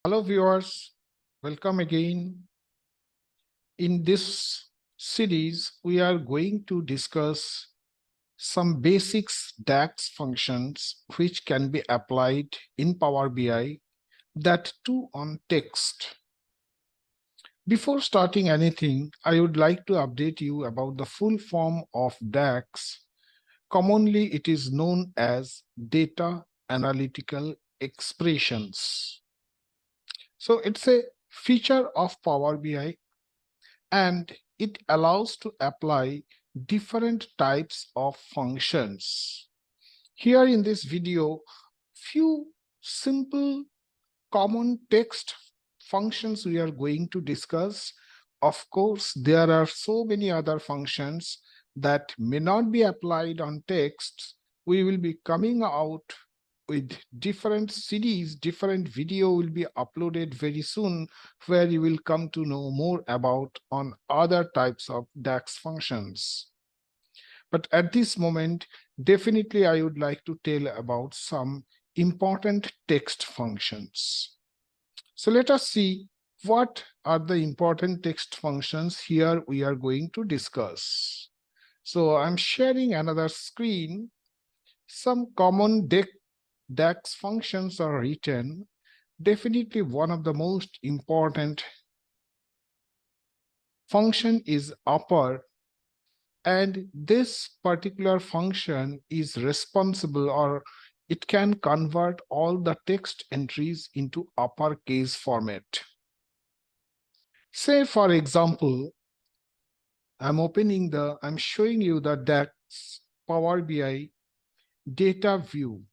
Hello viewers, welcome again. In this series, we are going to discuss some basics DAX functions which can be applied in Power BI, that too on text. Before starting anything, I would like to update you about the full form of DAX. Commonly, it is known as Data Analytical Expressions. So it's a feature of Power BI and it allows to apply different types of functions. Here in this video, few simple common text functions we are going to discuss. Of course, there are so many other functions that may not be applied on text. We will be coming out with different series, different video will be uploaded very soon, where you will come to know more about on other types of DAX functions. But at this moment, definitely I would like to tell about some important text functions. So let us see what are the important text functions here we are going to discuss. So I'm sharing another screen. Some common DAX functions are written. Definitely one of the most important function is upper, and this particular function is responsible, or it can convert all the text entries into uppercase format. Say for example, I'm showing you the DAX Power BI data view.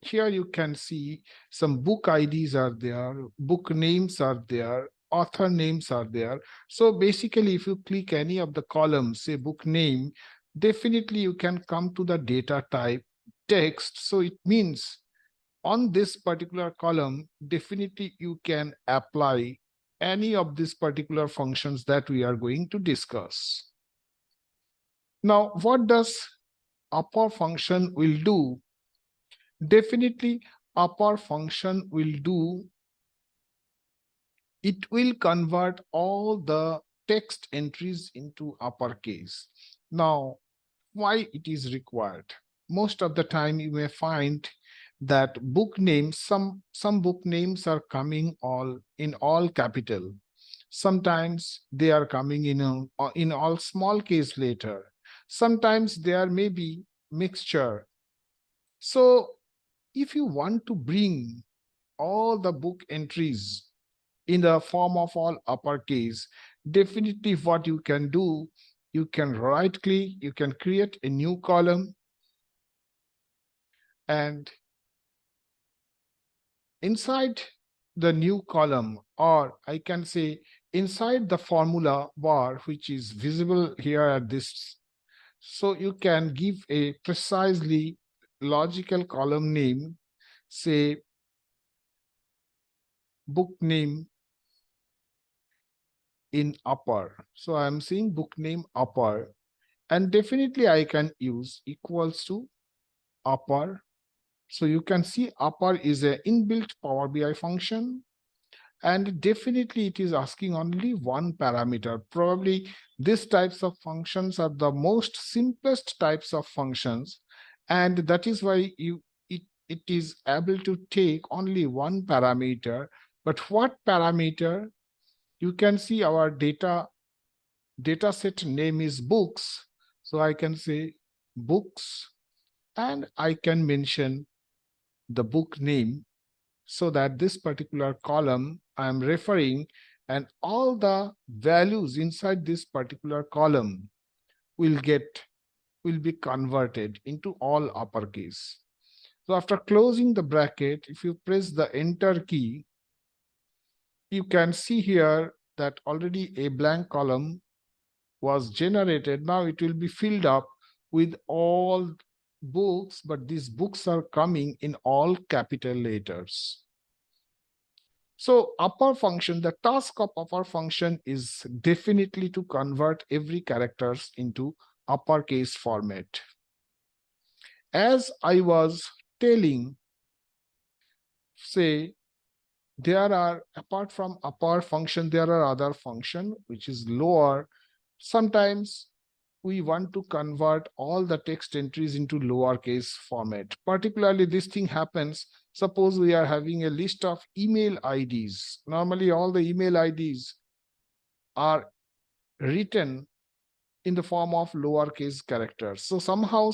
Here you can see some book IDs are there, book names are there, author names are there. So basically, if you click any of the columns, say book name, definitely you can come to the data type text. So it means on this particular column, definitely you can apply any of these particular functions that we are going to discuss. Now, what does upper function will do? Definitely, upper function will do, it will convert all the text entries into uppercase. Now, why it is required? Most of the time you may find that book names, some book names are coming in all capital. Sometimes they are coming in all small case letter. Sometimes there may be mixture. So if you want to bring all the book entries in the form of all uppercase, definitely what you can do, you can right click, you can create a new column, and inside the new column, or I can say inside the formula bar, which is visible here at this, so you can give a precisely logical column name, say book name in upper. So I'm saying book name upper, and definitely I can use equals to upper. So you can see upper is an inbuilt Power BI function, and definitely it is asking only one parameter. Probably these types of functions are the most simplest types of functions, and that is why it is able to take only one parameter. But what parameter? You can see our data set name is books. So I can say books, and I can mention the book name, so that this particular column I am referring, and all the values inside this particular column will be converted into all uppercase. So after closing the bracket, if you press the enter key, you can see here that already a blank column was generated. Now it will be filled up with all books, but these books are coming in all capital letters. So upper function, the task of upper function is definitely to convert every characters into uppercase format. As I was telling, say there are, apart from upper function, there are other function which is lower. Sometimes we want to convert all the text entries into lowercase format. Particularly, this thing happens, suppose we are having a list of email IDs. Normally, all the email IDs are written in the form of lowercase characters. So somehow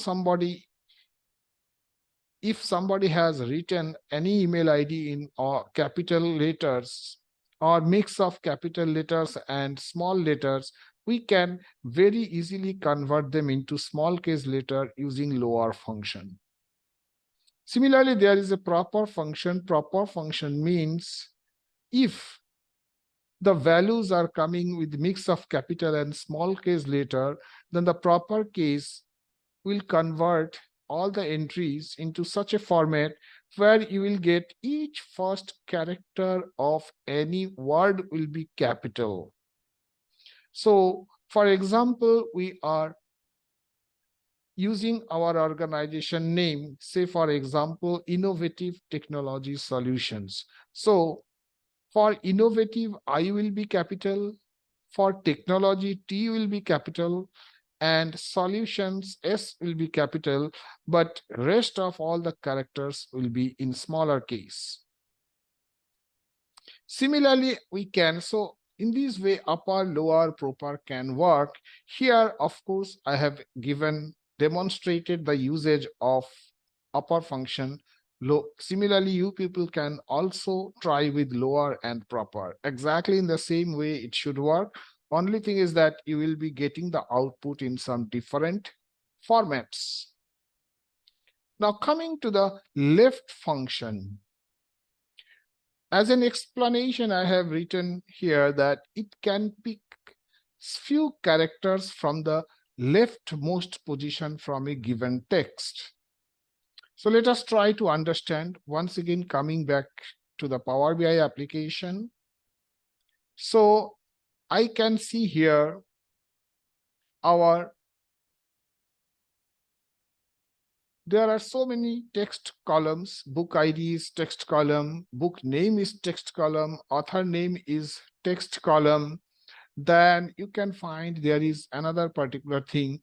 if somebody has written any email ID in capital letters or mix of capital letters and small letters, we can very easily convert them into small case letter using lower function. Similarly, there is a proper function. Proper function means if the values are coming with mix of capital and small case letter, then the proper case will convert all the entries into such a format where you will get each first character of any word will be capital. So, for example, we are using our organization name, say, for example, Innovative Technology Solutions. So, for innovative, I will be capital. For technology, T will be capital. And solutions, S will be capital, but rest of all the characters will be in smaller case. Similarly, we can, so in this way, upper, lower, proper can work. Here, of course, I have demonstrated the usage of upper function. Similarly, you people can also try with lower and proper. Exactly in the same way it should work. Only thing is that you will be getting the output in some different formats. Now coming to the left function. As an explanation, I have written here that it can pick few characters from the leftmost position from a given text. So let us try to understand, once again coming back to the Power BI application. So I can see here there are so many text columns. Book ID is text column, book name is text column, author name is text column. Then you can find there is another particular thing,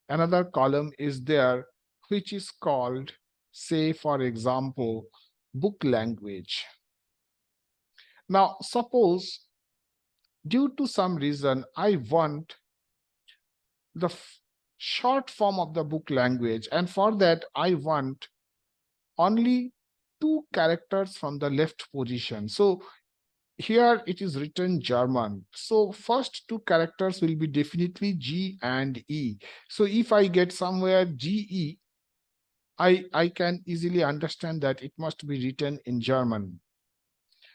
another column is there, which is called, say, for example, book language. Now, suppose due to some reason, I want the short form of the book language, and for that, I want only two characters from the left position. So here it is written German. So first two characters will be definitely G and E. So if I get somewhere GE, I can easily understand that it must be written in German.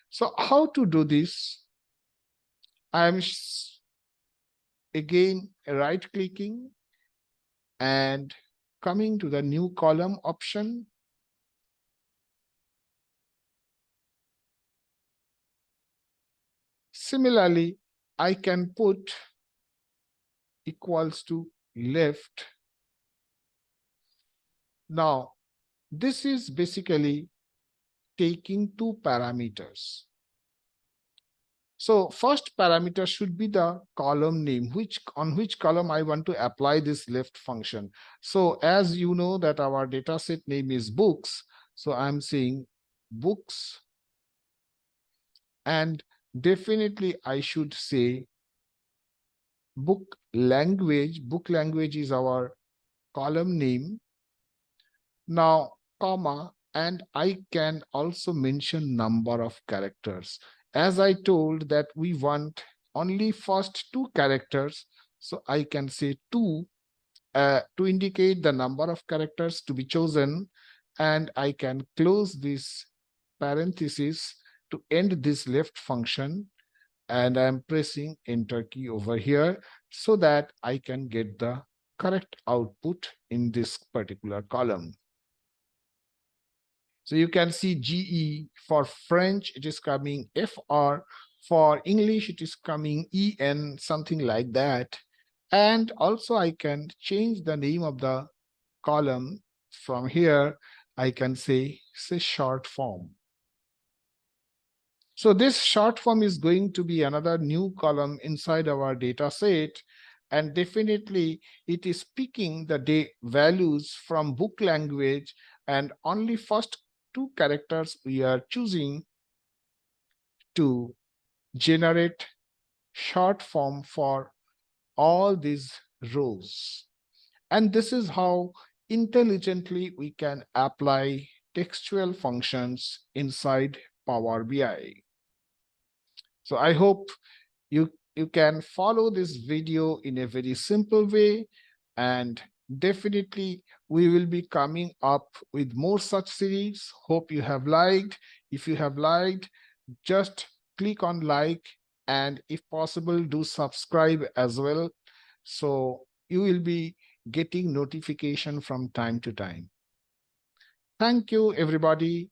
So how to do this? I'm again right clicking and coming to the new column option. Similarly, I can put equals to left. Now, this is basically taking two parameters. So first parameter should be the column name, on which column I want to apply this left function. So as you know that our dataset name is books, so I'm saying books, and definitely I should say book language. Book language is our column name. Now, comma, and I can also mention number of characters. As I told that we want only first two characters, so I can say two to indicate the number of characters to be chosen, and I can close this parenthesis to end this left function, and I'm pressing enter key over here so that I can get the correct output in this particular column. So you can see GE. For French, it is coming FR. For English, it is coming EN, something like that. And also I can change the name of the column. From here, I can say short form. So this short form is going to be another new column inside our data set. And definitely it is picking the values from book language, and only first two characters we are choosing to generate short form for all these rows. And this is how intelligently we can apply textual functions inside Power BI. So I hope you can follow this video in a very simple way, and definitely we will be coming up with more such series. Hope you have liked. If you have liked, just click on like, and if possible, do subscribe as well. So you will be getting notification from time to time. Thank you, everybody.